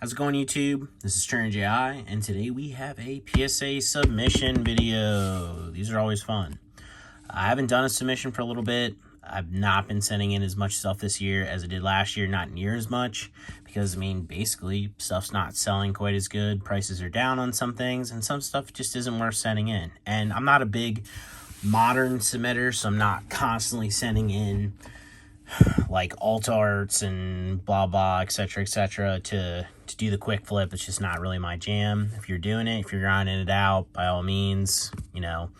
How's it going, YouTube? This is TurnerJI, and today we have a PSA submission video. These are always fun. I haven't done a submission for a little bit. I've not been sending in as much stuff this year as I did last year, not near as much, because, I mean, basically, stuff's not selling quite as good. Prices are down on some things, and some stuff just isn't worth sending in. And I'm not a big modern submitter, so I'm not constantly sending in like alt arts and blah blah, etc., to do the quick flip. It's just not really my jam. If you're doing it, if you're grinding it out, by all means, you know,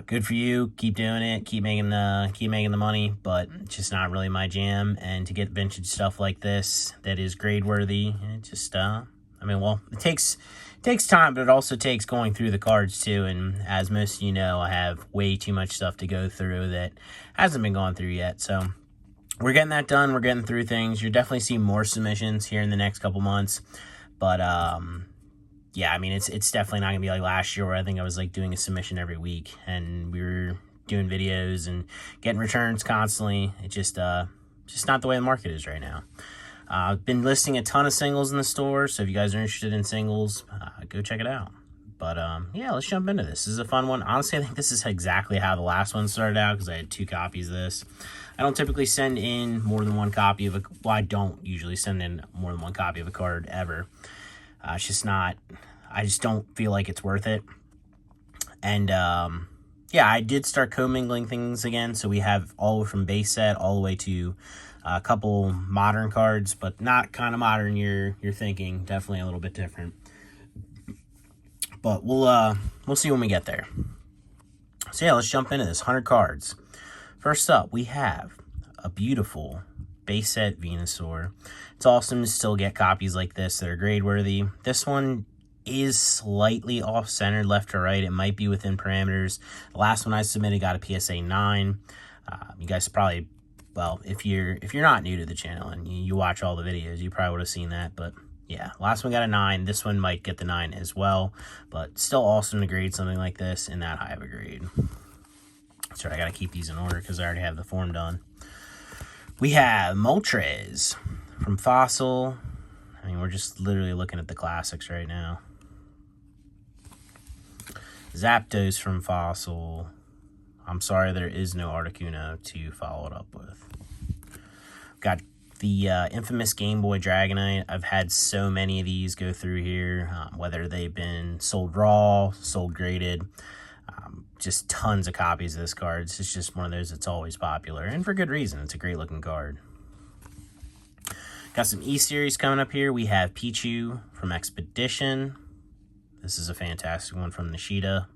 good for you. Keep doing it. Keep making the money. But it's just not really my jam. And to get vintage stuff like this that is grade worthy, it just I mean, well, it takes time, but it also takes going through the cards too. And as most of you know, I have way too much stuff to go through that hasn't been gone through yet. So we're getting that done. We're getting through things. You'll definitely see more submissions here in the next couple months. But yeah, I mean, it's definitely not gonna be like last year where I think I was like doing a submission every week and we were doing videos and getting returns constantly. It's just not the way the market is right now. I've been listing a ton of singles in the store, so if you guys are interested in singles, go check it out. But yeah, let's jump into this. This is a fun one. Honestly, I think this is exactly how the last one started out because I had 2 copies of this. I don't typically send in more than 1 copy of a... Well, I don't usually send in more than 1 copy of a card ever. It's just not... I just don't feel like it's worth it. And yeah, I did start commingling things again. So we have all from base set all the way to a couple modern cards, but not kind of modern you're thinking. Definitely a little bit different. But we'll see when we get there. So yeah, let's jump into this. 100 cards. First up, we have a beautiful base set Venusaur. It's awesome to still get copies like this that are grade worthy. This one is slightly off-centered left to right. It might be within parameters. The last one I submitted got a PSA 9. You guys probably, well, if you're not new to the channel and you watch all the videos, you probably would have seen that, but yeah, last one got a 9. This one might get the 9 as well, but still awesome to grade something like this in that high of a grade. Sorry, I got to keep these in order because I already have the form done. We have Moltres from Fossil. I mean, we're just literally looking at the classics right now. Zapdos from Fossil. I'm sorry, there is no Articuno to follow it up with. Got the infamous Game Boy Dragonite. I've had so many of these go through here, whether they've been sold raw, sold graded. Just tons of copies of this card. It's just one of those that's always popular, and for good reason. It's a great looking card. Got some E-Series coming up here. We have Pichu from Expedition. This is a fantastic one from Nishida.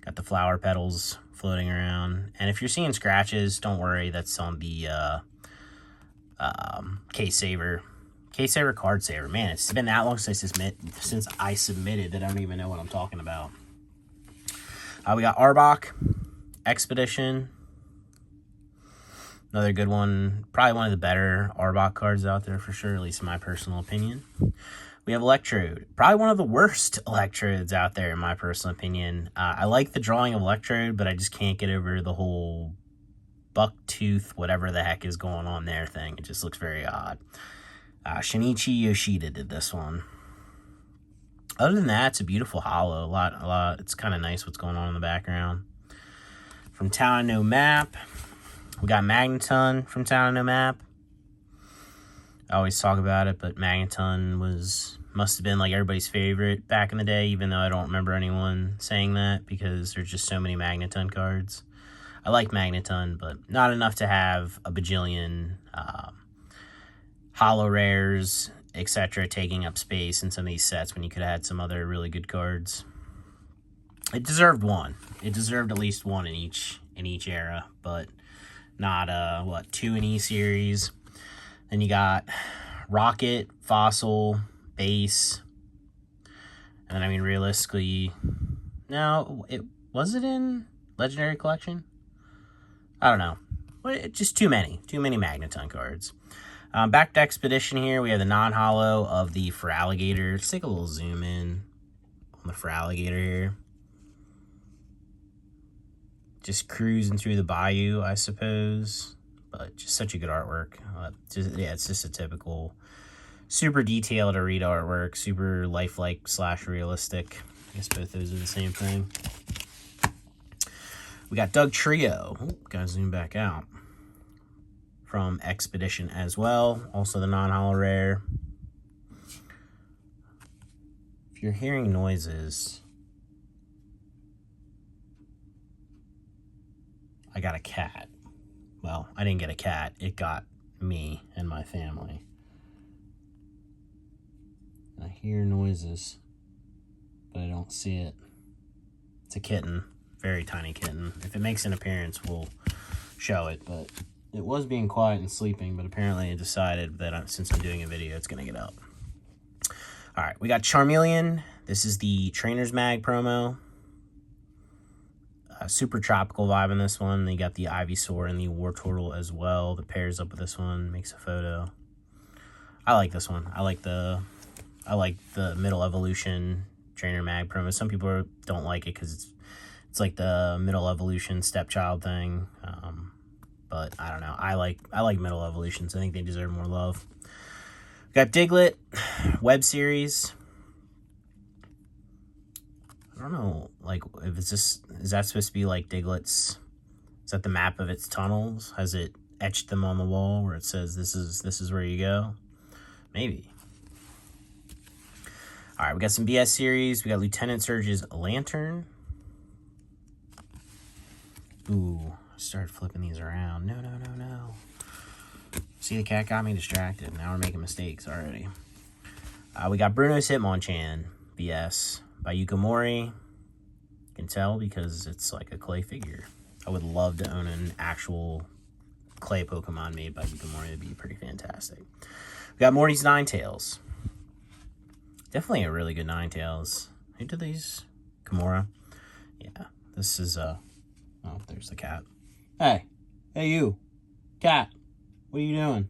Got the flower petals floating around. And if you're seeing scratches, don't worry. That's on the Case Saver. Case Saver, Card Saver. Man, it's been that long since I submitted that I don't even know what I'm talking about. We got Arbok, Expedition. Another good one. Probably one of the better Arbok cards out there for sure, at least in my personal opinion. We have Electrode. Probably one of the worst Electrodes out there in my personal opinion. I like the drawing of Electrode, but I just can't get over the whole buck tooth, whatever the heck is going on there thing. It just looks very odd. Shinichi Yoshida did this one. Other than that, it's a beautiful holo. A lot. It's kind of nice what's going on in the background. From Town No Map, we got Magneton from Town No Map. I always talk about it, but Magneton must have been like everybody's favorite back in the day, even though I don't remember anyone saying that because there's just so many Magneton cards. I like Magneton, but not enough to have a bajillion holo rares, etc., taking up space in some of these sets when you could have had some other really good cards. It deserved one. It deserved at least one in each era, but not 2 in E-Series. Then you got Rocket, Fossil, Base, and then I mean realistically, no, was it in Legendary Collection? I don't know. Just too many Magneton cards. Back to Expedition here. We have the non-holo of the Feraligatr. Let's take a little zoom in on the Feraligatr here. Just cruising through the bayou, I suppose. But just such a good artwork. Yeah, it's just a typical Super detailed Arita artwork, super lifelike / realistic. I guess both those are the same thing. We got Doug Trio. Oh, gotta zoom back out. From Expedition as well. Also the non-holo rare. If you're hearing noises, I got a cat. Well, I didn't get a cat. It got me and my family. I hear noises, but I don't see it. It's a kitten. Very tiny kitten. If it makes an appearance, we'll show it, but it was being quiet and sleeping, but apparently it decided that since I'm doing a video, it's going to get up. All right, we got Charmeleon. This is the Trainer's Mag promo. Super tropical vibe in this one. They got the Ivysaur and the Wartortle as well. The pairs up with this one, makes a photo. I like this one. I like the middle evolution Trainer Mag promo. Some people don't like it because it's like the middle evolution stepchild thing. But I don't know. I like middle evolutions. I think they deserve more love. We got Diglett web series. I don't know, like, if it's just, is that supposed to be like Diglett's, is that the map of its tunnels? Has it etched them on the wall where it says this is where you go? Maybe. All right, we got some BS series. We got Lieutenant Surge's Lantern. Ooh, I started flipping these around. No. See, the cat got me distracted. Now we're making mistakes already. We got Bruno's Hitmonchan BS by Yukamori. You can tell because it's like a clay figure. I would love to own an actual clay Pokemon made by Yukamori. It'd be pretty fantastic. We got Morty's Ninetales. Definitely a really good Ninetales. Who did these? Kimura. Yeah, this is oh, there's the cat. Hey you, cat. What are you doing?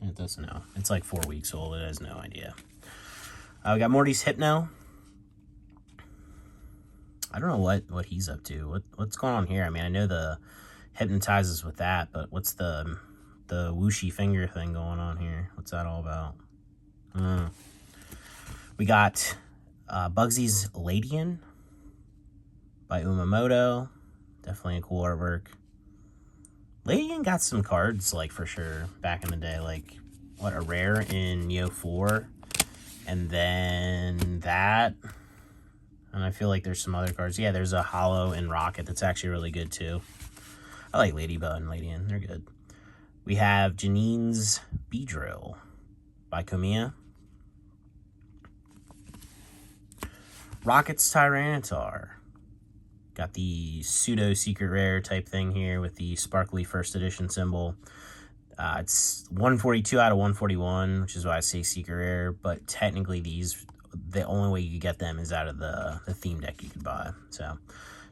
It doesn't know. It's like 4 weeks old. It has no idea. We got Morty's Hypno. I don't know what he's up to. What's going on here? I mean, I know the hypnotizes with that, but what's the whooshy finger thing going on here? What's that all about? We got Bugsy's Ladian by Umamoto. Definitely a cool artwork. Ladian got some cards, like, for sure, back in the day. Like, what, a rare in Neo 4? And then that. And I feel like there's some other cards. Yeah, there's a holo in Rocket that's actually really good, too. I like Ladybug and Ladian. They're good. We have Janine's Beedrill by Komiya. Rocket's Tyranitar. Got the pseudo secret rare type thing here with the sparkly first edition symbol. It's 142 out of 141, which is why I say secret rare. But technically, the only way you could get them is out of the theme deck you could buy. So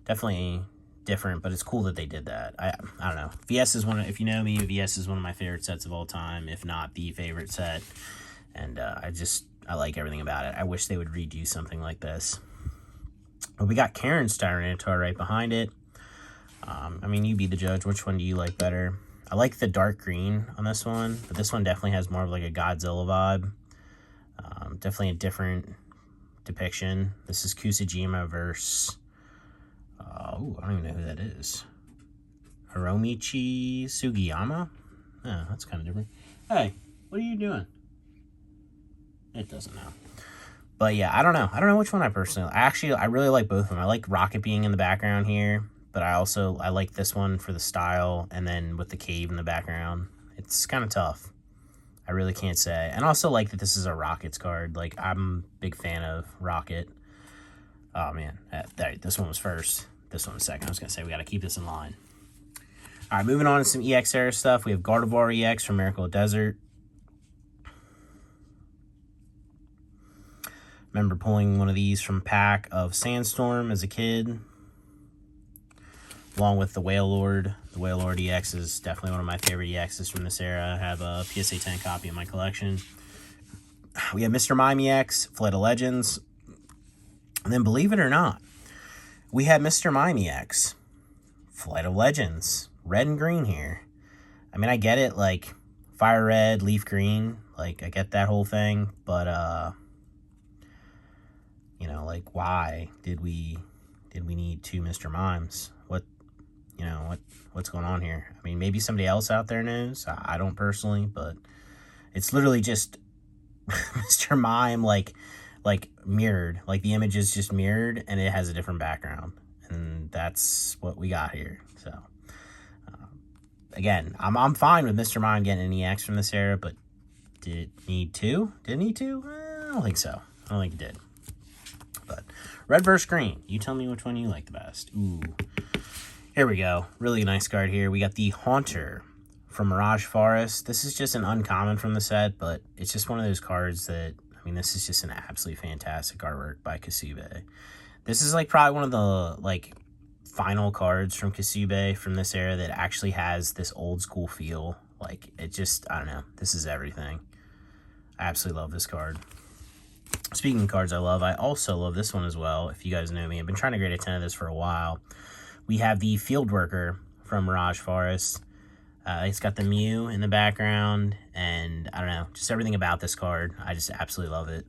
definitely different, but it's cool that they did that. I don't know. VS is if you know me, VS is one of my favorite sets of all time, if not the favorite set. And I like everything about it. I wish they would redo something like this. But we got Karen's Tyranitar right behind it. I mean, you be the judge. Which one do you like better? I like the dark green on this one, but this one definitely has more of like a Godzilla vibe. Definitely a different depiction. This is Kusajima versus... I don't even know who that is. Hiromichi Sugiyama? Oh, that's kind of different. Hey, what are you doing? It doesn't know. But yeah, I don't know. I don't know which one I really like both of them. I like Rocket being in the background here, but I like this one for the style, and then with the cave in the background. It's kind of tough. I really can't say. And also like that this is a Rockets card. Like, I'm a big fan of Rocket. Oh man, this one was first. This one was second. I was going to say we got to keep this in line. All right, moving on to some EX era stuff. We have Gardevoir EX from Miracle Desert. Remember pulling one of these from pack of Sandstorm as a kid, along with the Wailord. The Wailord EX is definitely one of my favorite EXs from this era. I have a PSA 10 copy in my collection. We have Mr. Mime EX, Flight of Legends. And then, believe it or not, we have Mr. Mime EX, Flight of Legends, red and green here. I mean, I get it, like, Fire red, leaf green. Like, I get that whole thing, but, you know, like, why did we need 2 Mr. Mimes? What's going on here? I mean, maybe somebody else out there knows. I don't personally, but it's literally just Mr. Mime, like mirrored. Like, the image is just mirrored, and it has a different background. And that's what we got here. So, again, I'm fine with Mr. Mime getting an EX from this era, but did it need 2? Did it need 2? I don't think so. I don't think it did. But red versus green. You tell me which one you like the best. Ooh. Here we go. Really nice card here. We got the Haunter from Mirage Forest. This is just an uncommon from the set, but it's just one of those cards that, I mean, this is just an absolutely fantastic artwork by Kasube. This is like probably one of the like final cards from Kasube from this era that actually has this old school feel. Like, it just, I don't know. This is everything. I absolutely love this card. Speaking of cards I love, I also love this one as well. If you guys know me, I've been trying to grade a 10 of this for a while. We have the Field Worker from Mirage Forest. It's got the Mew in the background, and I don't know, just everything about this card. I just absolutely love it.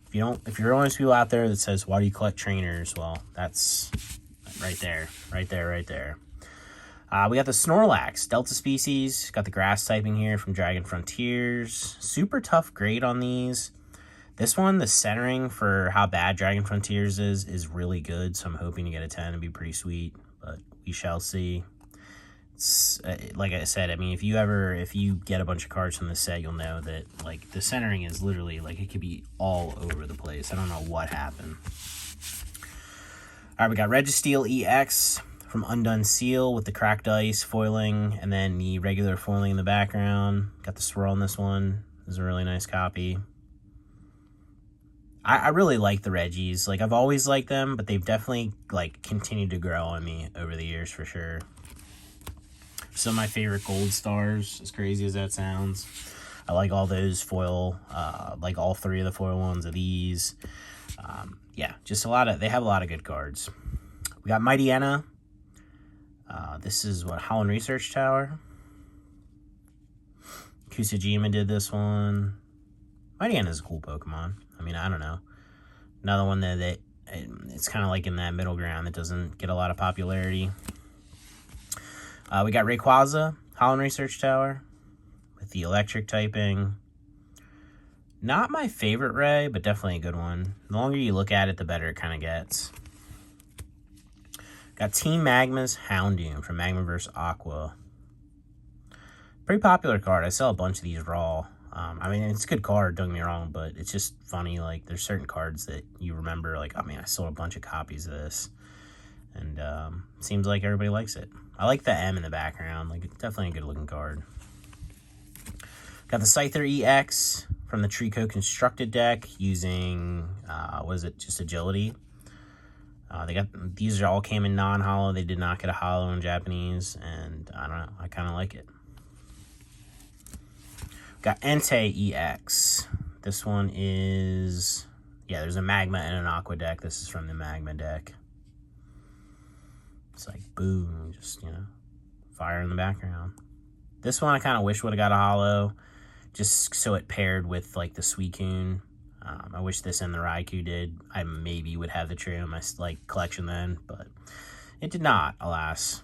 If you're one of those people out there that says, why do you collect trainers? Well, that's right there, right there, right there. We got the Snorlax, Delta Species. Got the Grass typing here from Dragon Frontiers. Super tough grade on these. This one, the centering for how bad Dragon Frontiers is really good, so I'm hoping to get a 10 and be pretty sweet, but we shall see. It's, like I said, I mean, if you get a bunch of cards from this set, you'll know that, like, the centering is literally, like, it could be all over the place. I don't know what happened. All right, we got Registeel EX from Undone Seal with the cracked ice foiling, and then the regular foiling in the background. Got the swirl in this one. This is a really nice copy. I really like the Reggies. Like, I've always liked them, but they've definitely, like, continued to grow on me over the years for sure. Some of my favorite gold stars, as crazy as that sounds. I like all those foil, like all 3 of the foil ones of these. Yeah, just they have a lot of good cards. We got Mighty Enna. This is what, Holland Research Tower. Kusajima did this one. Mighty Enna is a cool Pokemon. I mean, I don't know. Another one that it's kind of like in that middle ground that doesn't get a lot of popularity. We got Rayquaza, Holland Research Tower, with the electric typing. Not my favorite Ray, but definitely a good one. The longer you look at it, the better it kind of gets. Got Team Magma's Houndoom from Magma vs. Aqua. Pretty popular card. I sell a bunch of these raw. I mean, it's a good card, don't get me wrong, but it's just funny. Like, there's certain cards that you remember, like, I mean, I sold a bunch of copies of this. And seems like everybody likes it. I like the M in the background. Like, it's definitely a good-looking card. Got the Scyther EX from the Trico Constructed deck using, was it just Agility? These all came in non-holo. They did not get a holo in Japanese, and I don't know. I kind of like it. Got Entei EX. This one is, yeah, there's a Magma and an Aqua deck. This is from the Magma deck. It's like, boom, just, you know, fire in the background. This one I kind of wish would have got a holo, just so it paired with, like, the Suicune. I wish this and the Raikou did. I maybe would have the trio in my, like, collection then, but it did not, alas.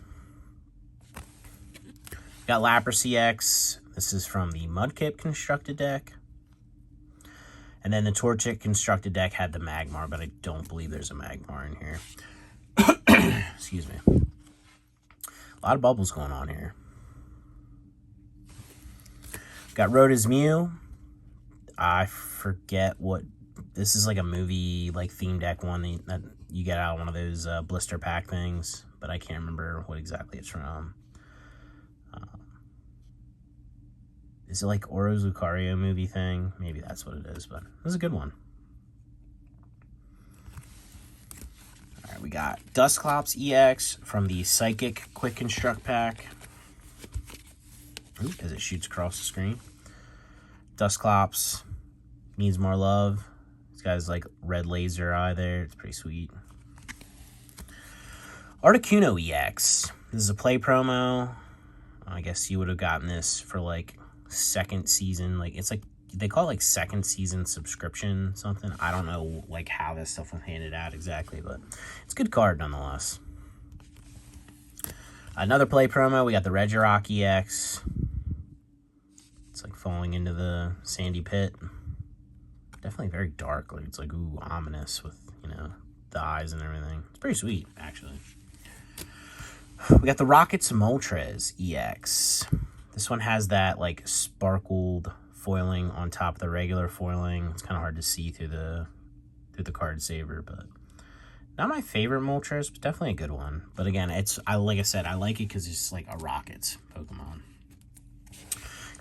Got Lapras EX. This is from the Mudkip Constructed deck. And then the Torchic Constructed deck had the Magmar, but I don't believe there's a Magmar in here. Excuse me. A lot of bubbles going on here. Got Rhoda's Mew. I forget what... This is like a movie, like, theme deck one that you get out of one of those blister pack things, but I can't remember what exactly it's from. Is it like Oro's Lucario movie thing? Maybe that's what it is, but this is a good one. All right, we got Dusclops EX from the Psychic Quick Construct pack. Ooh, as it shoots across the screen. Dusclops needs more love. This guy's like red laser eye there. It's pretty sweet. Articuno EX. This is a play promo. I guess you would have gotten this for like second season. Like it's like they call it like second season subscription something. I don't know like how this stuff was handed out exactly, but it's a good card nonetheless. Another play promo. We got the Regirock EX. It's like falling into the sandy pit. Definitely very dark. Like it's like ooh, ominous with, you know, the eyes and everything. It's pretty sweet actually. We got the Rockets Moltres EX. This one has that like sparkled foiling on top of the regular foiling. It's kind of hard to see through the card saver, but not my favorite Moltres, but definitely a good one. But again, like I said, I like it because it's like a Rockets Pokemon.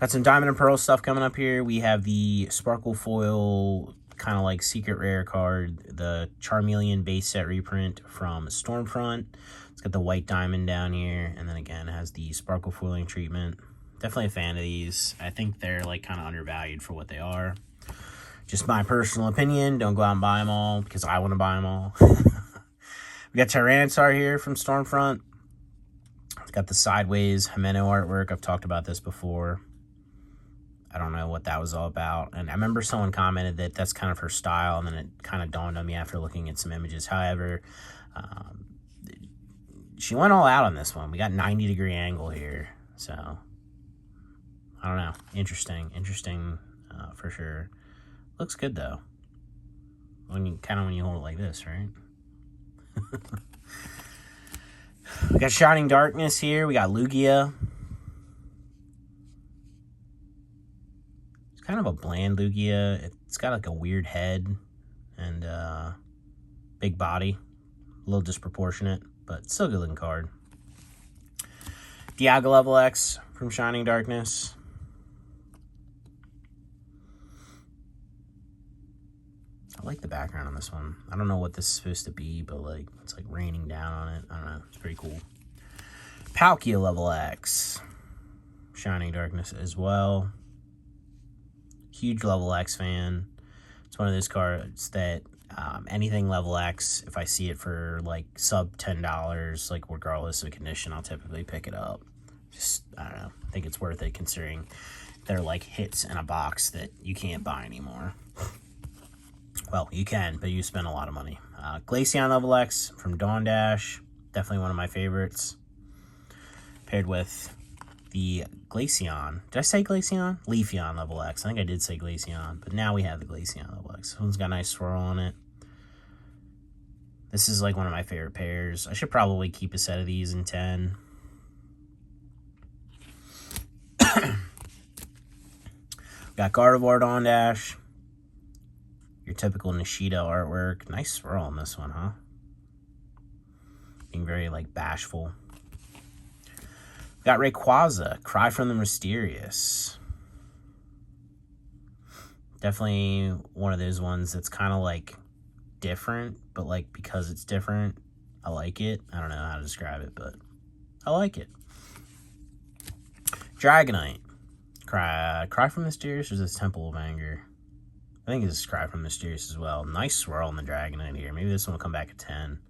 Got some Diamond and Pearl stuff coming up here. We have the Sparkle Foil, kind of like secret rare card, the Charmeleon base set reprint from Stormfront. It's got the white diamond down here, and then again, it has the Sparkle Foiling treatment. Definitely a fan of these. I think they're like kind of undervalued for what they are. Just my personal opinion. Don't go out and buy them all because I want to buy them all. We got Tyranitar here from Stormfront. It's got the sideways Himeno artwork. I've talked about this before. I don't know what that was all about. And I remember someone commented that that's kind of her style, and then it kind of dawned on me after looking at some images. However, she went all out on this one. We got 90-degree angle here. So, I don't know. Interesting for sure. Looks good, though. When you hold it like this, right? We got Shining Darkness here. We got Lugia. It's kind of a bland Lugia. It's got like a weird head and big body. A little disproportionate, but still a good looking card. Dialga Level X from Shining Darkness. I like the background on this one. I don't know what this is supposed to be, but like it's like raining down on it. I don't know. It's pretty cool. Palkia Level X. Shining Darkness as well. Huge Level X fan. It's one of those cards that anything Level X, if I see it for like sub $10, like regardless of condition, I'll typically pick it up. Just, I don't know. I think it's worth it considering they're like hits in a box that you can't buy anymore. Well, you can, but you spend a lot of money. Glaceon Level X from Dawn Dash. Definitely one of my favorites. Paired with the Glaceon. Did I say Glaceon? Leafeon Level X. I think I did say Glaceon, but now we have the Glaceon Level X. This one's got a nice swirl on it. This is like one of my favorite pairs. I should probably keep a set of these in 10. Got Gardevoir Dawn Dash. Your typical Nishida artwork. Nice swirl on this one, huh? Being very, like, bashful. Got Rayquaza, Cry from the Mysterious. Definitely one of those ones that's kind of, like, different, but, like, because it's different, I like it. I don't know how to describe it, but I like it. Dragonite. Cry from the Mysterious, or is this Temple of Anger? I think this is Cry from Mysterious as well. Nice swirl on the Dragonite here. Maybe this one will come back at 10.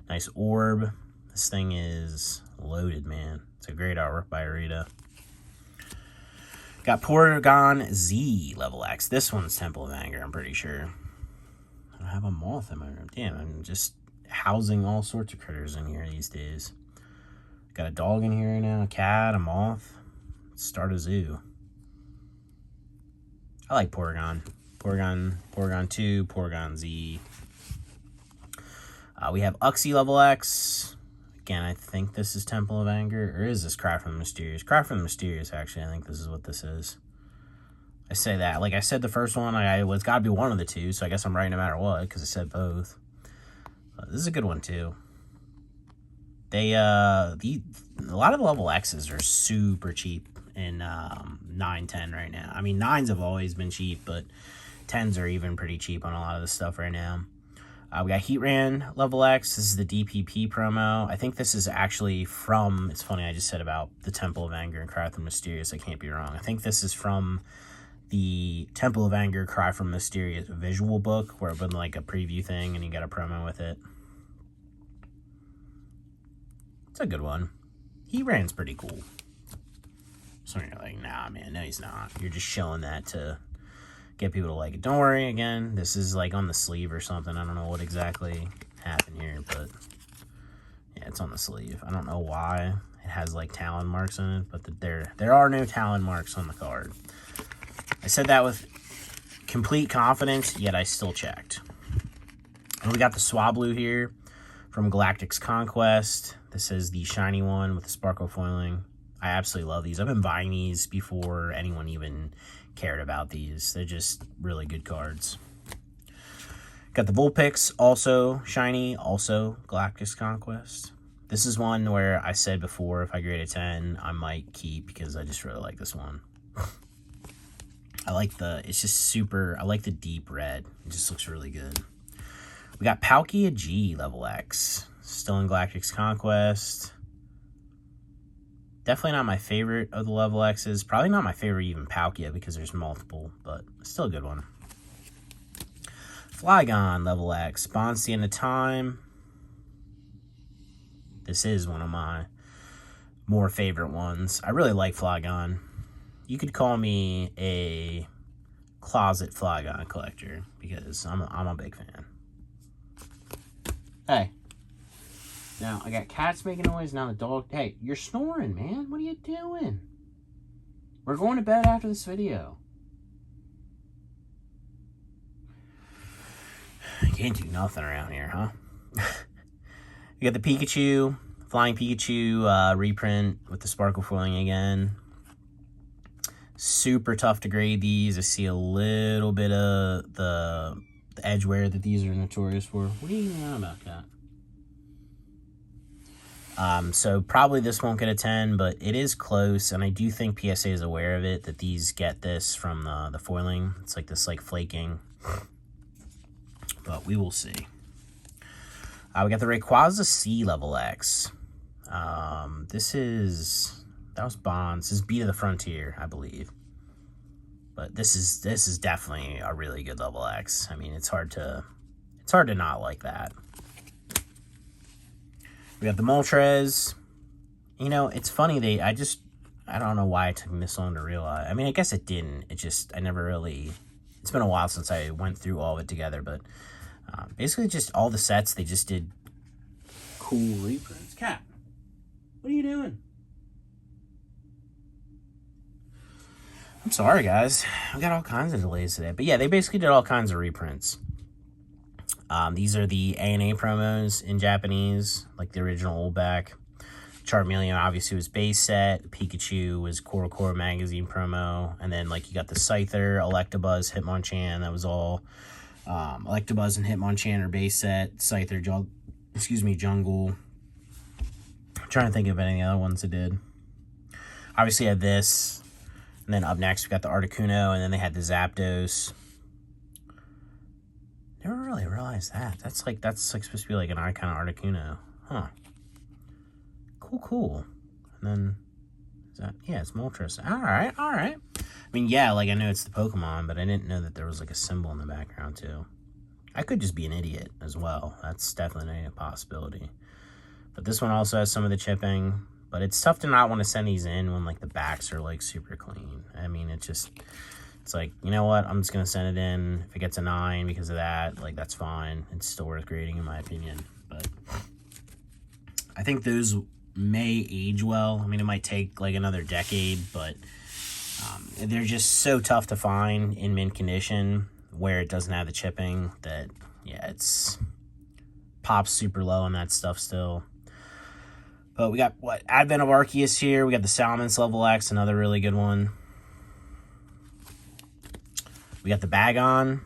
Nice orb. This thing is loaded, man. It's a great artwork by Arita. Got Porygon Z Level X. This one's Temple of Anger, I'm pretty sure. I don't have a moth in my room. Damn, I'm just housing all sorts of critters in here these days. Got a dog in here right now, a cat, a moth. Let's start a zoo. I like Porygon. Porygon 2, Porygon Z. We have Uxie Level X. Again, I think this is Temple of Anger. Or is this Cry from the Mysterious? Cry from the Mysterious, actually. I think this is what this is. I say that. Like I said the first one, it's got to be one of the two, so I guess I'm right no matter what, because I said both. This is a good one, too. A lot of the Level X's are super cheap in 9, 10 right now. I mean, 9s have always been cheap, but 10s are even pretty cheap on a lot of this stuff right now. We got Heatran Level X. This is the DPP promo. I think this is actually from... It's funny, I just said about the Temple of Anger and Cry from Mysterious. I can't be wrong. I think this is from the Temple of Anger, Cry from Mysterious visual book, where it was like a preview thing and you got a promo with it. It's a good one. Heatran's pretty cool. Some of you are like, nah, man, no, he's not. You're just showing that to get people to like it. Don't worry, again, this is like on the sleeve or something. I don't know what exactly happened here, but yeah, it's on the sleeve. I don't know why it has like talon marks in it, but there are no talon marks on the card. I said that with complete confidence, yet I still checked. And we got the Swablu here from Galactic's Conquest. This is the shiny one with the sparkle foiling. I absolutely love these. I've been buying these before anyone even cared about these. They're just really good cards. Got the Vulpix, also shiny, also Galactic's Conquest. This is one where I said before, if I grade a 10, I might keep because I just really like this one. I like it's just super, I like the deep red. It just looks really good. We got Palkia G level X, still in Galactic's Conquest. Definitely not my favorite of the level X's. Probably not my favorite even Palkia because there's multiple, but still a good one. Flygon level X, bonds the end of time. This is one of my more favorite ones. I really like Flygon. You could call me a closet Flygon collector because I'm a big fan. Hey. Now, I got cats making noise, now the dog... Hey, you're snoring, man. What are you doing? We're going to bed after this video. You can't do nothing around here, huh? You got the Pikachu, Flying Pikachu reprint with the sparkle foiling again. Super tough to grade these. I see a little bit of the edge wear that these are notorious for. What are you on about, Cat? So probably this won't get a 10, but it is close, and I do think PSA is aware of it, that these get this from the foiling. It's like this, like, flaking. But we will see. We got the Rayquaza C level X. That was Bonds. This is Beat of the Frontier, I believe. But this is definitely a really good level X. I mean, it's hard to not like that. We got the Moltres. You know, it's funny, I don't know why it took me this long to realize. I mean, I guess it didn't. I never really, it's been a while since I went through all of it together, but basically just all the sets, they just did cool reprints. Cat, what are you doing? I'm sorry, guys. We got all kinds of delays today. But yeah, they basically did all kinds of reprints. These are the ANA promos in Japanese, like the original old back. Charmeleon obviously was base set. Pikachu was Core magazine promo. And then like you got the Scyther, Electabuzz, Hitmonchan. That was all. Electabuzz and Hitmonchan are base set. Scyther, Jungle. I'm trying to think of any other ones it did. Obviously, I had this. And then up next, we got the Articuno, and then they had the Zapdos. Never really realized that. That's like supposed to be like an icon of Articuno. Huh. Cool. And then, it's Moltres. Alright. I mean, yeah, like I know it's the Pokemon, but I didn't know that there was like a symbol in the background too. I could just be an idiot as well. That's definitely a possibility. But this one also has some of the chipping. But it's tough to not want to send these in when, like, the backs are, like, super clean. I mean, it's like, you know what? I'm just going to send it in. If it gets a 9 because of that, like, that's fine. It's still worth grading, in my opinion. But I think those may age well. I mean, it might take, like, another decade. But they're just so tough to find in mint condition where it doesn't have the chipping that, yeah, it's pops super low on that stuff still. But we got, Advent of Arceus here. We got the Salamence level X, another really good one. We got the Bagon,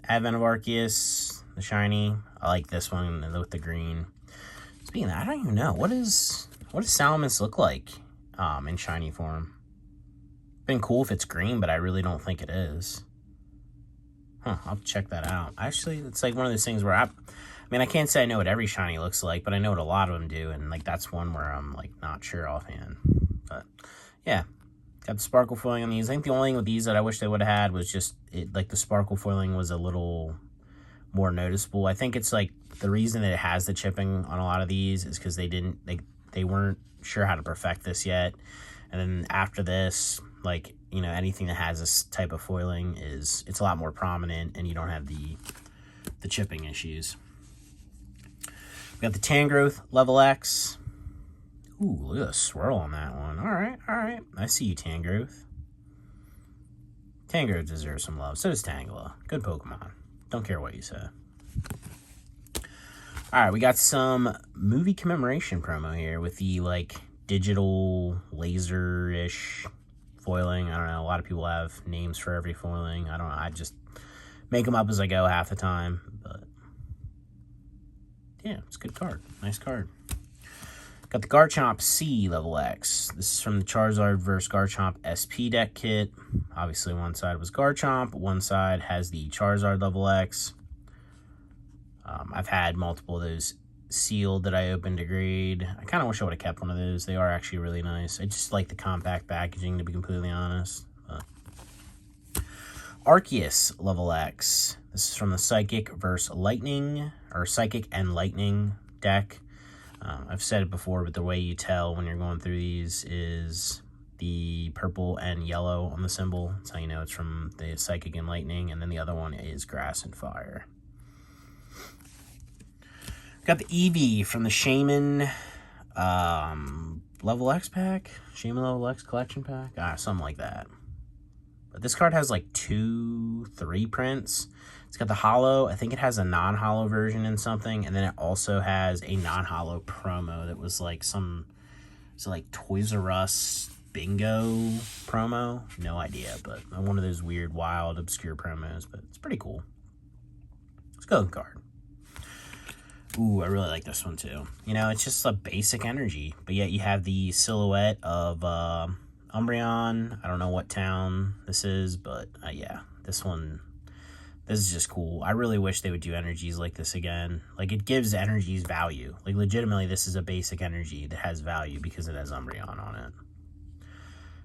Advent of Arceus, the shiny. I like this one with the green. Speaking of that, I don't even know. What does Salamence look like in shiny form? Been cool if it's green, but I really don't think it is. Huh, I'll check that out. Actually, it's like one of those things where I mean, I can't say I know what every shiny looks like, but I know what a lot of them do, and, like, that's one where I'm, like, not sure offhand. But, yeah, got the sparkle foiling on these. I think the only thing with these that I wish they would have had was just, the sparkle foiling was a little more noticeable. I think it's, like, the reason that it has the chipping on a lot of these is because they weren't sure how to perfect this yet, And then after this, like, you know, anything that has this type of foiling it's a lot more prominent, and you don't have the chipping issues. We got the Tan Growth Level X. Ooh, look at the swirl on that one. All right. I see you, Tan Growth. Tan Growth deserves some love. So does Tangela. Good Pokemon. Don't care what you say. All right, we got some movie commemoration promo here with the, like, digital laser-ish foiling. I don't know. A lot of people have names for every foiling. I don't know. I just make them up as I go half the time. But, yeah, it's a good card. Nice card. Got the Garchomp C Level X. This is from the Charizard vs. Garchomp SP deck kit. Obviously, one side was Garchomp. One side has the Charizard Level X. I've had multiple of those sealed that I opened to grade. I kind of wish I would have kept one of those. They are actually really nice. I just like the compact packaging, to be completely honest. Arceus Level X. This is from the Psychic vs. Lightning, or Psychic and Lightning deck. I've said it before, but the way you tell when you're going through these is the purple and yellow on the symbol. That's how you know it's from the Psychic and Lightning, and then the other one is Grass and Fire. Got the Eevee from the Shaman Level X pack? Shaman Level X collection pack? Something like that. But this card has like 3 prints. It's got the holo. I think it has a non-holo version in something. And then it also has a non-holo promo that was like like Toys R Us bingo promo. No idea, but one of those weird, wild, obscure promos. But it's pretty cool. It's a good card. Ooh, I really like this one too. You know, it's just a basic energy, but yet you have the silhouette of Umbreon. I don't know what town this is, but yeah, this is just cool. I really wish they would do energies like this again. Like, it gives energies value. Like, legitimately, this is a basic energy that has value because it has Umbreon on it.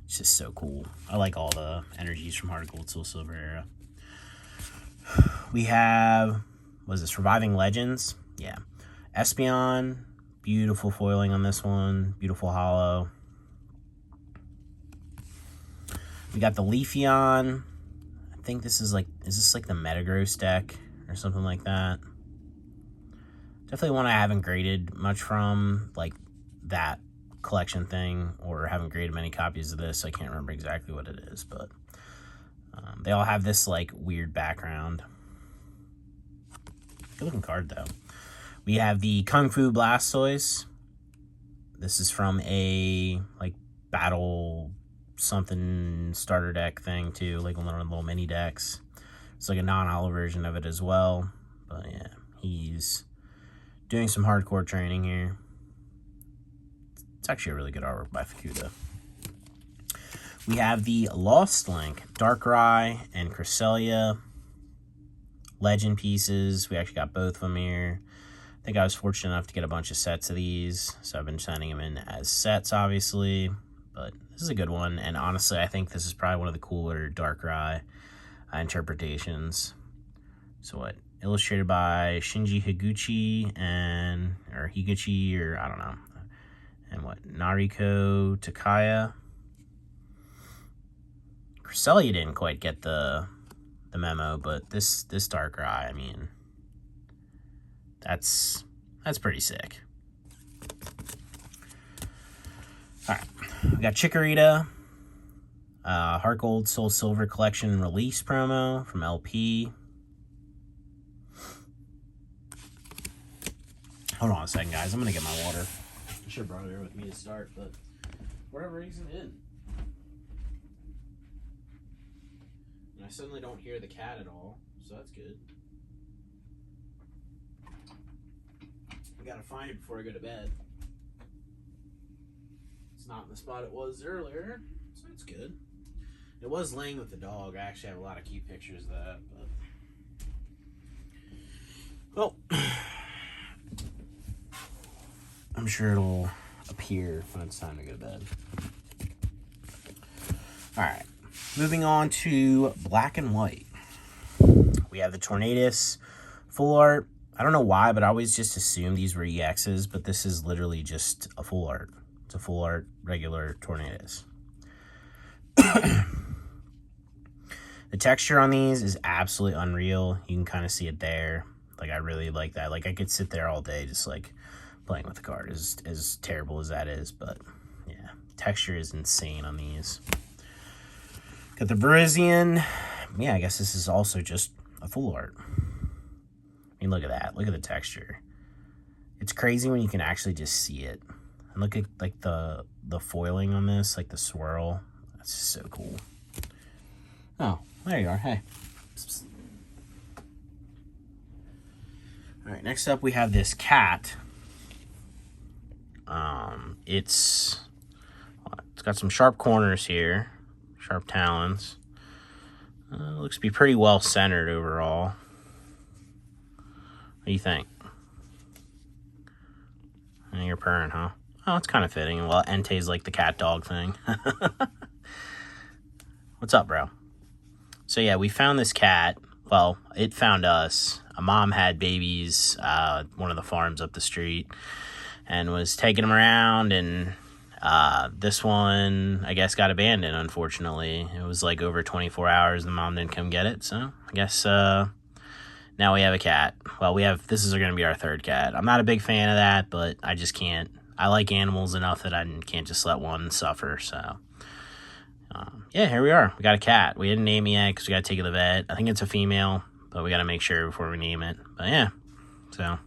It's just so cool. I like all the energies from Heart Gold, Soul Silver era. We have, what is this, Reviving Legends? Yeah. Espeon, beautiful foiling on this one. Beautiful holo. We got the Leafeon. I think this is like, is this like the Metagross deck or something like that? Definitely one I haven't graded much from, like that collection thing, or haven't graded many copies of this. I can't remember exactly what it is, but they all have this like weird background. Good looking card though. We have the Kung Fu Blastoise. This is from a like battle something starter deck thing too, like one of the little mini decks. It's like a non-holo version of it as well. But yeah, he's doing some hardcore training here. It's actually a really good artwork by Fukuda. We have the Lost Link, Darkrai and Cresselia legend pieces. We actually got both of them here. I think I was fortunate enough to get a bunch of sets of these, so I've been sending them in as sets, obviously. But this is a good one, and honestly, I think this is probably one of the cooler Darkrai interpretations. So what? Illustrated by Shinji Higuchi or Higuchi, or I don't know. And what? Nariko Takaya. Cresselia didn't quite get the memo, but this Darkrai, I mean, that's pretty sick. All right, we got Chikorita, Heart Gold Soul Silver Collection release promo from LP. Hold on a second, guys. I'm gonna get my water. I should have brought it here with me to start, but for whatever reason, it didn't. And I suddenly don't hear the cat at all, so that's good. I gotta find it before I go to bed. It's not in the spot it was earlier, so that's good. It was laying with the dog. I actually have a lot of cute pictures of that, but well, I'm sure it'll appear when it's time to go to bed. Alright, moving on to Black and White. We have the Tornadus full art. I don't know why, but I always just assumed these were EXs, but this is literally just a full art. It's a full art regular Tornadus. The texture on these is absolutely unreal. You can kind of see it there. Like, I really like that. Like, I could sit there all day just, like, playing with the card, as terrible as that is. But, yeah, texture is insane on these. Got the Berisian. Yeah, I guess this is also just a full art. I mean, look at that. Look at the texture. It's crazy when you can actually just see it. And look at, like, the foiling on this, like the swirl. That's just so cool. Oh, there you are. Hey. All right, next up we have this cat. It's got some sharp corners here, sharp talons. Looks to be pretty well centered overall. What do you think? You're purring, huh? Oh, it's kind of fitting. Well, Entei's like the cat dog thing. What's up, bro? So yeah, we found this cat. Well, it found us. A mom had babies, one of the farms up the street, and was taking them around, and this one, I guess, got abandoned, unfortunately. It was like over 24 hours, and the mom didn't come get it, so I guess now we have a cat. Well, this is going to be our third cat. I'm not a big fan of that, but I just can't. I like animals enough that I can't just let one suffer, so. Yeah, here we are. We got a cat. We didn't name it yet because we got to take it to the vet. I think it's a female, but we got to make sure before we name it. But yeah, so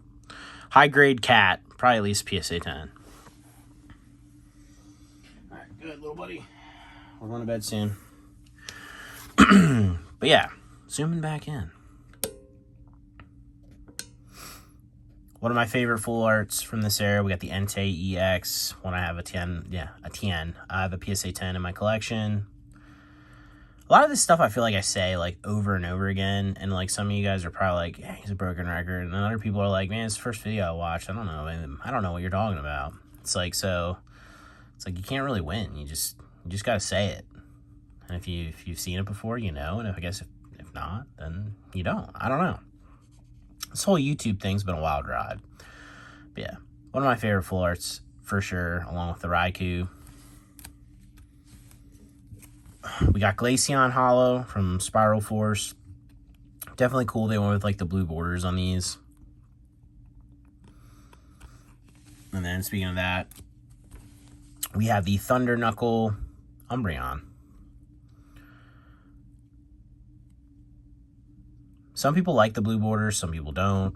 high-grade cat, probably at least PSA 10. All right, good, little buddy. We're going to bed soon. But yeah, zooming back in. One of my favorite full arts from this era, we got the Entei EX. When I have a 10, yeah, a 10. I have a PSA 10 in my collection. A lot of this stuff I feel like I say, like, over and over again, and, like, some of you guys are probably like, yeah, he's a broken record, and other people are like, man, it's the first video I watched. I don't know, man. I don't know what you're talking about. It's like, so, it's like, you can't really win. You just gotta say it. And if you've seen it before, you know, and if not, then you don't. I don't know. This whole YouTube thing's been a wild ride. But yeah, one of my favorite full arts, for sure, along with the Raikou. We got Glaceon Hollow from Spiral Force. Definitely cool. They went with, like, the blue borders on these. And then, speaking of that, we have the Thunder Knuckle Umbreon. Some people like the blue borders, some people don't.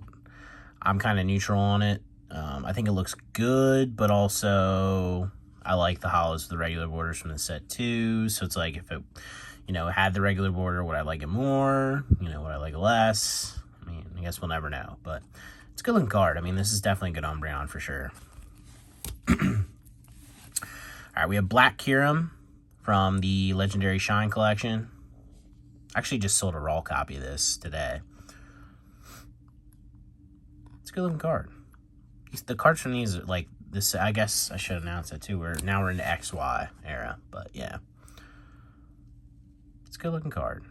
I'm kind of neutral on it. I think it looks good, but also I like the hollows with the regular borders from the set too. So it's like, if it, had the regular border, would I like it more? Would I like it less? I mean, I guess we'll never know, but it's a good looking card. I mean, this is definitely a good Umbreon for sure. All right, we have Black Kyurem from the Legendary Shine collection. Actually just sold a raw copy of this today. It's a good looking card. The cards from these are like this. I guess I should announce that too. Now we're in the XY era, but yeah, it's a good looking card.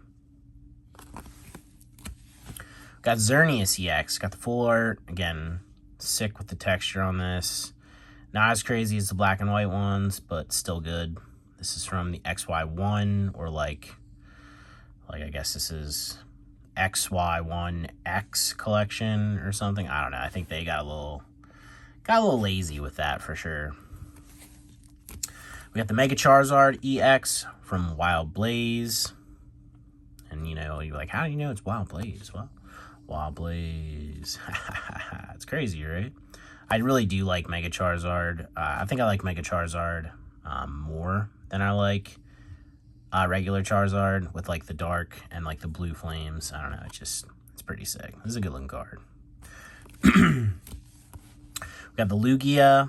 Got Xerneas EX. Got the full art again. Sick with the texture on this. Not as crazy as the black and white ones, but still good. This is from the XY1, or like I guess this is XY1X collection or something. I don't know. I think they got a little lazy with that for sure. We got the Mega Charizard EX from Wild Blaze. And you're like, how do you know it's Wild Blaze? Well, Wild Blaze. It's crazy, right? I really do like Mega Charizard. I think I like Mega Charizard more than I like regular Charizard, with like the dark and like the blue flames. I don't know, it's pretty sick. This is a good looking card. We got the Lugia.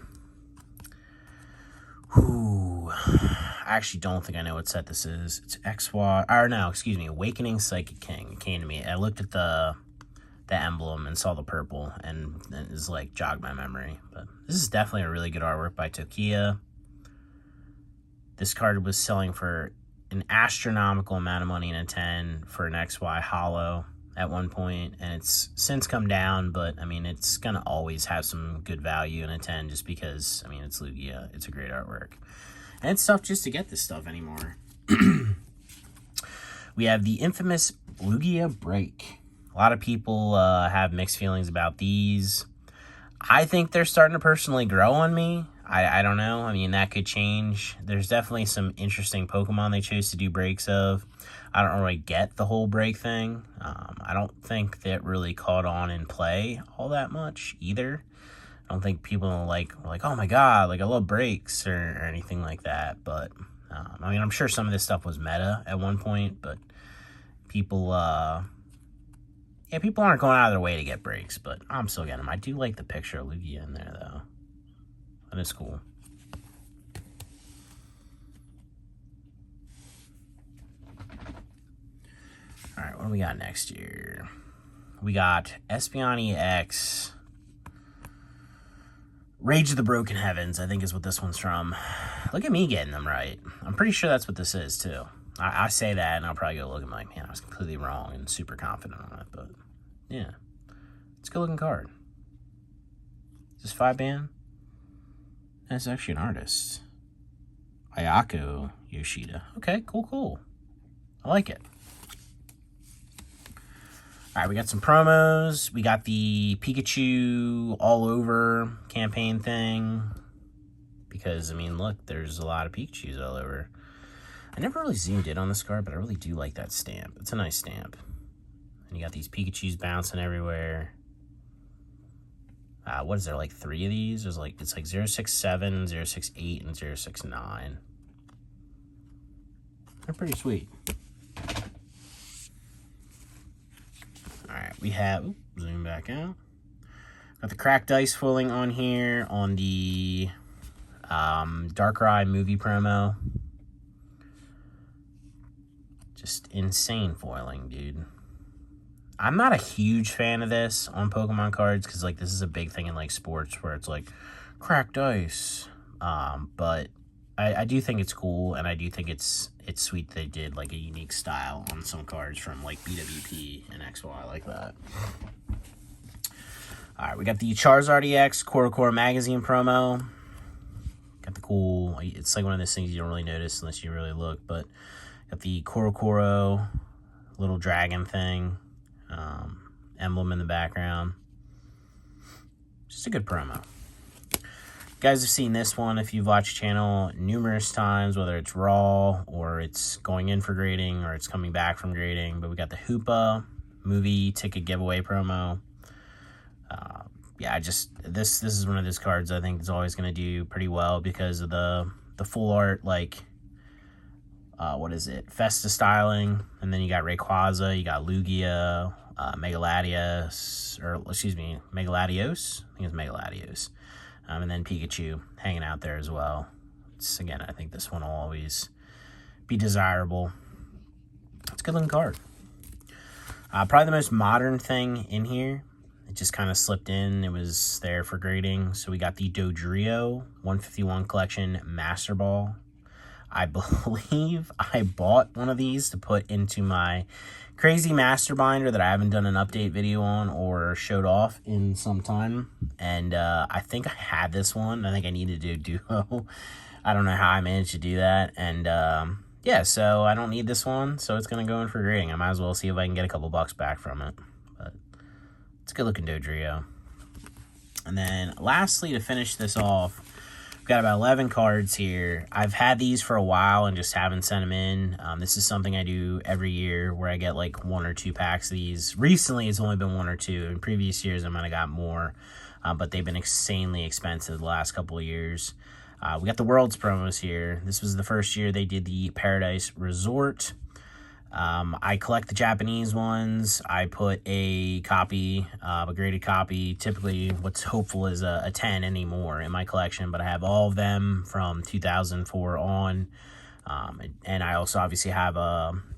I actually don't think I know what set this is. It's Awakening Psychic King. It came to me. I looked at the emblem and saw the purple, and it was like jogged my memory. But this is definitely a really good artwork by Tokia. This card was selling for an astronomical amount of money in a 10 for an XY Hollow at one point, and it's since come down, but I mean, it's gonna always have some good value in a 10 just because, I mean, it's Lugia. It's a great artwork, and it's tough just to get this stuff anymore. We have the infamous Lugia Break. A lot of people have mixed feelings about these. I think they're starting to personally grow on me. I don't know. I mean, that could change. There's definitely some interesting Pokemon they chose to do breaks of. I don't really get the whole break thing. I don't think that really caught on in play all that much either. I don't think people are like, oh my god, like I love breaks or anything like that. But I mean, I'm sure some of this stuff was meta at one point, but people, people aren't going out of their way to get breaks. But I'm still getting them. I do like the picture of Lugia in there though. That is cool. All right, what do we got next year? We got Espeon EX. Rage of the Broken Heavens, I think is what this one's from. Look at me getting them right. I'm pretty sure that's what this is, too. I say that, and I'll probably go look and be like, man, I was completely wrong and super confident on it. But, yeah. It's a good-looking card. Is this 5-band? That's actually an artist. Ayako Yoshida. Okay, cool. I like it. All right, we got some promos. We got the Pikachu all over campaign thing. Because, I mean, look, there's a lot of Pikachus all over. I never really zoomed in on this card, but I really do like that stamp. It's a nice stamp. And you got these Pikachus bouncing everywhere. What is there, like 3 of these? It's like 067, 068, and 069. They're pretty sweet. Alright, we have, zoom back out. Got the cracked dice foiling on here on the Darkrai movie promo. Just insane foiling, dude. I'm not a huge fan of this on Pokemon cards because, like, this is a big thing in, like, sports where it's, like, cracked ice. But I do think it's cool, and I do think it's sweet they did, like, a unique style on some cards from, like, BWP and XY like that. All right, we got the Charizard EX Korokoro Magazine promo. Got the cool, it's like one of those things you don't really notice unless you really look, but got the Korokoro little dragon thing. Emblem in the background. Just a good promo. You guys have seen this one if you've watched the channel numerous times, whether it's raw or it's going in for grading or it's coming back from grading. But we got the Hoopa movie ticket giveaway promo. Yeah, this is one of those cards I think is always going to do pretty well because of the full art, like what is it? Festa styling, and then you got Rayquaza, you got Lugia, Megaladios. I think it's Megaladios. And then Pikachu hanging out there as well. Again, I think this one will always be desirable. It's a good looking card. Probably the most modern thing in here. It just kind of slipped in. It was there for grading. So we got the Dodrio 151 collection Master Ball. I believe I bought one of these to put into my crazy master binder that I haven't done an update video on or showed off in some time. And I think I had this one. I think I needed to do a duo. I don't know how I managed to do that. And yeah, so I don't need this one. So it's going to go in for grading. I might as well see if I can get a couple bucks back from it. But it's a good looking Dodrio. And then lastly, to finish this off, we've got about 11 cards here. I've had these for a while and just haven't sent them in. This is something I do every year where I get like 1 or 2 packs of these. Recently, it's only been 1 or 2. In previous years, I might have got more, but they've been insanely expensive the last couple of years. We got the Worlds promos here. This was the first year they did the Paradise Resort. I collect the Japanese ones. I put a copy, a graded copy. Typically, what's hopeful is a 10 anymore in my collection, but I have all of them from 2004 on. And I also obviously have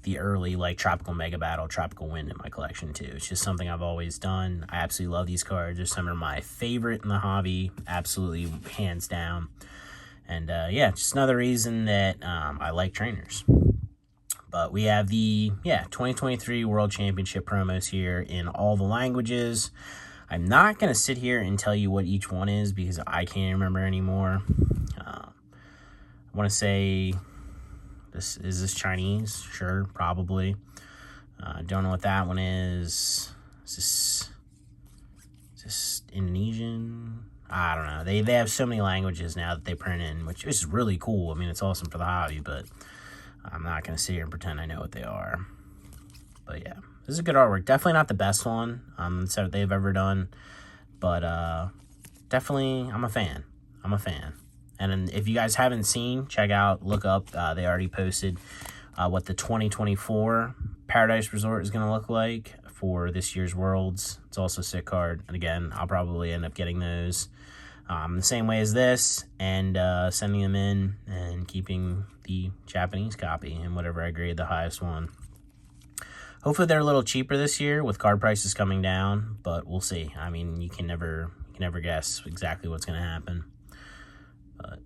the early, like, Tropical Mega Battle, Tropical Wind in my collection, too. It's just something I've always done. I absolutely love these cards. They're some of my favorite in the hobby. Absolutely, hands down. And, yeah, just another reason that I like trainers. But we have the, 2023 World Championship promos here in all the languages. I'm not going to sit here and tell you what each one is because I can't remember anymore. I want to say Is this Chinese? Sure, probably. Don't know what that one is. Is this Indonesian? I don't know. They have so many languages now that they print in, which is really cool. I mean, it's awesome for the hobby, but I'm not going to sit here and pretend I know what they are. But yeah, this is good artwork. Definitely not the best one that they've ever done, but definitely I'm a fan. And if you guys haven't seen, check out, look up. They already posted what the 2024 Paradise Resort is going to look like for this year's Worlds. It's also a sick card. And again, I'll probably end up getting those the same way as this, and sending them in and keeping the Japanese copy and whatever I grade the highest one. Hopefully they're a little cheaper this year with card prices coming down, but we'll see. I mean, you can never guess exactly what's going to happen. But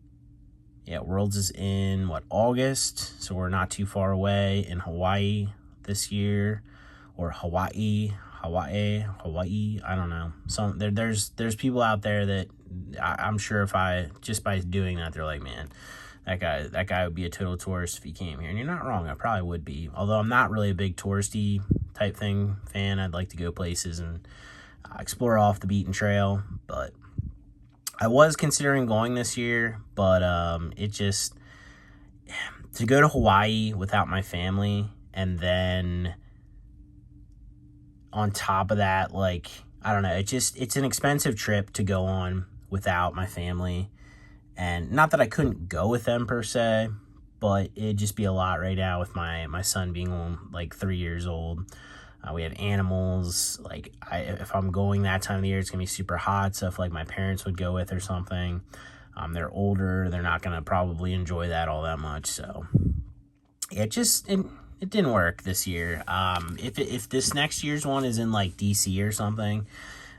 yeah, Worlds is in August, so we're not too far away. In Hawaii this year, or Hawaii. I don't know. There's people out there that I'm sure if I just by doing that, they're like, man, that guy would be a total tourist if he came here. And you're not wrong. I probably would be. Although I'm not really a big touristy type thing fan. I'd like to go places and explore off the beaten trail. But I was considering going this year, but it just, to go to Hawaii without my family, and then on top of that, like, I don't know, it's an expensive trip to go on without my family. And not that I couldn't go with them per se, but it'd just be a lot right now with my son being like 3 years old. We have animals. Like, if I'm going that time of the year, it's gonna be super hot. So if like my parents would go with or something, they're older, they're not gonna probably enjoy that all that much. So it didn't work this year. If this next year's one is in like DC or something,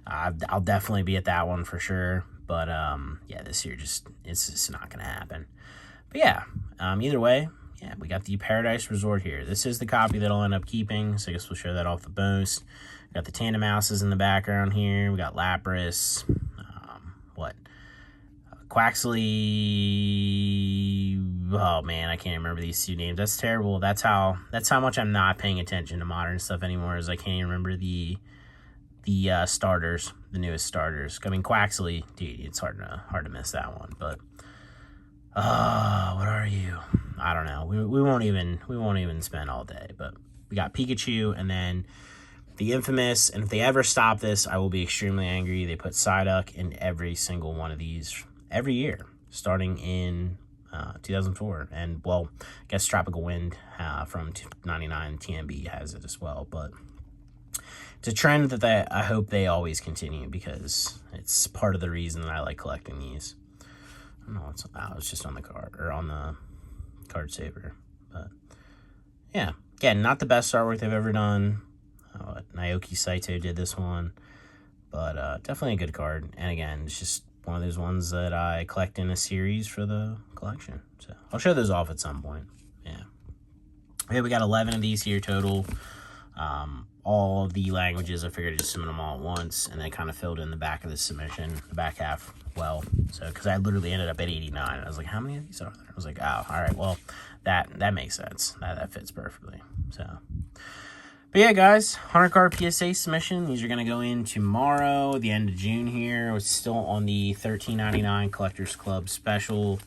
I'll definitely be at that one for sure. But yeah, this year it's just not gonna happen. But yeah, either way, yeah, we got the Paradise Resort here. This is the copy that I'll end up keeping, so I guess we'll show that off the most. Got the Tandem Mouses in the background here. We got Lapras. Quaxley. Oh man, I can't remember these two names. That's terrible. That's how much I'm not paying attention to modern stuff anymore, is I can't even remember the starters, the newest starters. I mean, Quaxley, dude, it's hard to miss that one. But what are you? I don't know. We won't even spend all day. But we got Pikachu, and then the infamous. And if they ever stop this, I will be extremely angry. They put Psyduck in every single one of these every year, starting in 2004. And well, I guess Tropical Wind from 99 TMB has it as well. But it's a trend that I hope they always continue, because it's part of the reason that I like collecting these. I don't know, it's just on the card, or on the card saver. But yeah, again, not the best artwork they've ever done. Naoki Saito did this one, but definitely a good card. And again, it's just one of those ones that I collect in a series for the collection. So I'll show those off at some point. Yeah. Okay, we got 11 of these here total. All of the languages, I figured I'd just submit them all at once, and then kind of filled in the back of the submission, the back half, well. So, because I literally ended up at 89, and I was like, how many of these are there? I was like, oh, all right, well, that makes sense. That fits perfectly. So, but yeah, guys, 100 card PSA submission. These are going to go in tomorrow, the end of June here. It's still on the $13.99 Collectors Club special.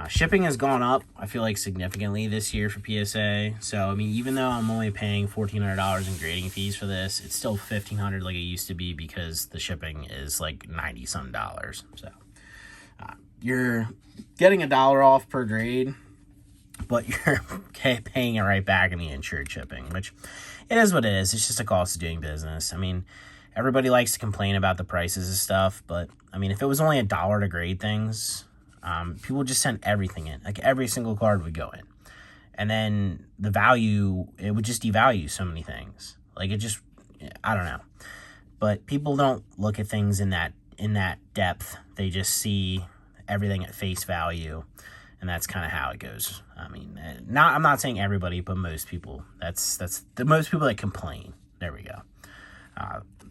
Shipping has gone up, I feel like, significantly this year for PSA. So, I mean, even though I'm only paying $1,400 in grading fees for this, it's still $1,500 like it used to be, because the shipping is like $90-some. So, you're getting $1 off per grade, but you're paying it right back in the insured shipping, which it is what it is. It's just a cost of doing business. I mean, everybody likes to complain about the prices and stuff, but, I mean, if it was only $1 to grade things, people would just send everything in. Like, every single card would go in. And then the value, it would just devalue so many things. Like, it just, I don't know. But people don't look at things in that depth. They just see everything at face value. And that's kind of how it goes. I mean, I'm not saying everybody, but most people. That's the most people that complain. There we go.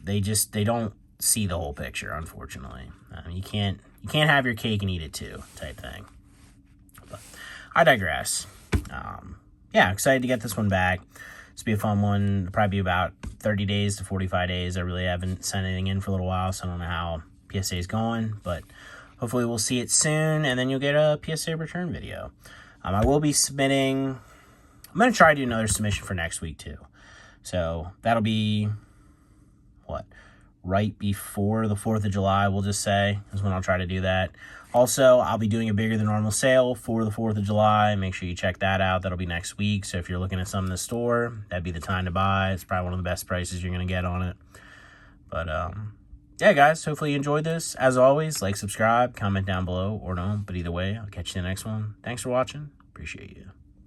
They don't see the whole picture, unfortunately. You can't have your cake and eat it too, type thing. But I digress. Yeah, excited to get this one back. This will be a fun one. It'll probably be about 30 days to 45 days. I really haven't sent anything in for a little while, so I don't know how PSA is going, but hopefully we'll see it soon, and then you'll get a PSA return video. I will be submitting. I'm going to try to do another submission for next week, too. So that'll be, what, right before the 4th of July, we'll just say, is when I'll try to do that. Also, I'll be doing a bigger than normal sale for the 4th of July. Make sure you check that out. That'll be next week. So if you're looking at some in the store, that'd be the time to buy. It's probably one of the best prices you're going to get on it. But, yeah, guys, hopefully you enjoyed this. As always, like, subscribe, comment down below, or no. But either way, I'll catch you in the next one. Thanks for watching. Appreciate you.